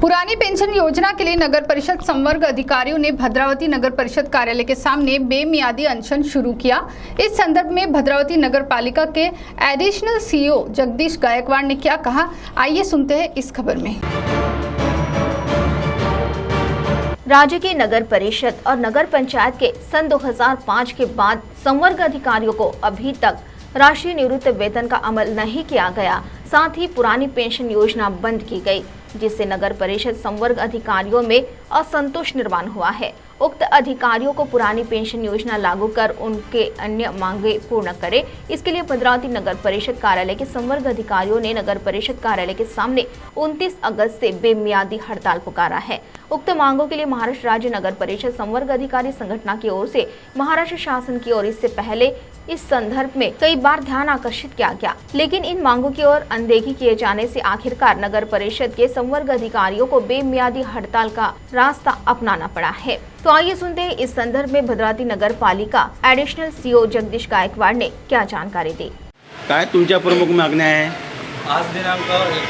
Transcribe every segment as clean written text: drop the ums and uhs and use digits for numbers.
पुरानी पेंशन योजना के लिए नगर परिषद संवर्ग अधिकारियों ने भद्रावती नगर परिषद कार्यालय के सामने बेमियादी अनशन शुरू किया। इस संदर्भ में भद्रावती नगर पालिका के एडिशनल सीईओ जगदीश गायकवाड़ ने क्या कहा, आइए सुनते हैं इस खबर में। राज्य की नगर परिषद और नगर पंचायत के सन 2005 के बाद संवर्ग अधिकारियों को अभी तक राष्ट्रीय निवृत्त वेतन का अमल नहीं किया गया। साथ ही पुरानी पेंशन योजना बंद की गई, जिससे नगर परिषद संवर्ग अधिकारियों में असंतोष निर्माण हुआ है। उक्त अधिकारियों को पुरानी पेंशन योजना लागू कर उनके अन्य मांगे पूर्ण करे। इसके लिए भद्रावती नगर परिषद कार्यालय के संवर्ग अधिकारियों ने नगर परिषद कार्यालय के सामने 29 अगस्त से बेमियादी हड़ताल पुकारा है। उक्त मांगों के लिए महाराष्ट्र राज्य नगर परिषद संवर्ग अधिकारी संगठन की ओर से महाराष्ट्र शासन की ओर इससे पहले इस संदर्भ में कई बार ध्यान आकर्षित किया गया, लेकिन इन मांगों की ओर अनदेखी किए जाने से आखिरकार नगर परिषद के संवर्ग अधिकारियों को बेमियादी हड़ताल का रास्ता अपनाना पड़ा है। तो आइए सुनते हैं इस संदर्भ में भद्रावती नगर पालिका एडिशनल सीईओ जगदीश गायकवाड़ ने क्या जानकारी दी। काय तुमच्या प्रमुख मागण्या आहे? आज दिनांक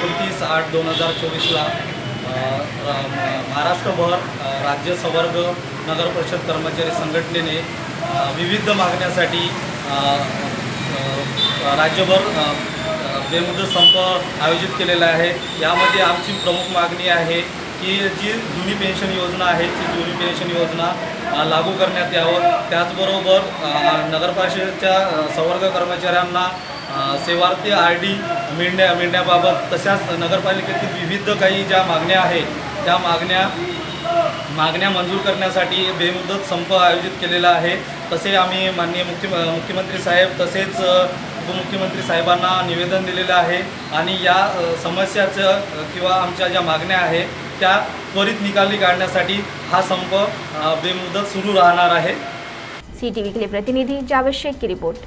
29/8/2024 ला महाराष्ट्रभर राज्य संवर्ग नगर परिषद कर्मचारी संघटनेने विविध मागण्यासाठी राज्यभर बेमुदत संप आयोजित केलेला आहे। यामध्ये आमची प्रमुख मागणी आहे की जी जुनी पेन्शन योजना आहे ती जुनी पेन्शन योजना लागू करण्यात यावं। त्याचबरोबर नगर परिषदेच्या संवर्ग कर्मचाऱ्यांना सेवार्थी RD मिळण्याबाबत तशाच नगरपालिकेतील विविध काही ज्या मागण्या आहेत त्या मागण्या मंजूर करण्यासाठी बेमुदत संप आयोजित केलेला आहे। तसे आम्ही माननीय मुख्यमंत्री साहेब तसेच उपमुख्यमंत्री साहेबांना निवेदन दिलेलं आहे आणि या समस्याचं किंवा आमच्या ज्या मागण्या आहेत त्या त्वरित निकाली काढण्यासाठी हा संप बेमुदत सुरू राहणार आहे। CTV के लिए प्रतिनिधि जावेद शेख की रिपोर्ट।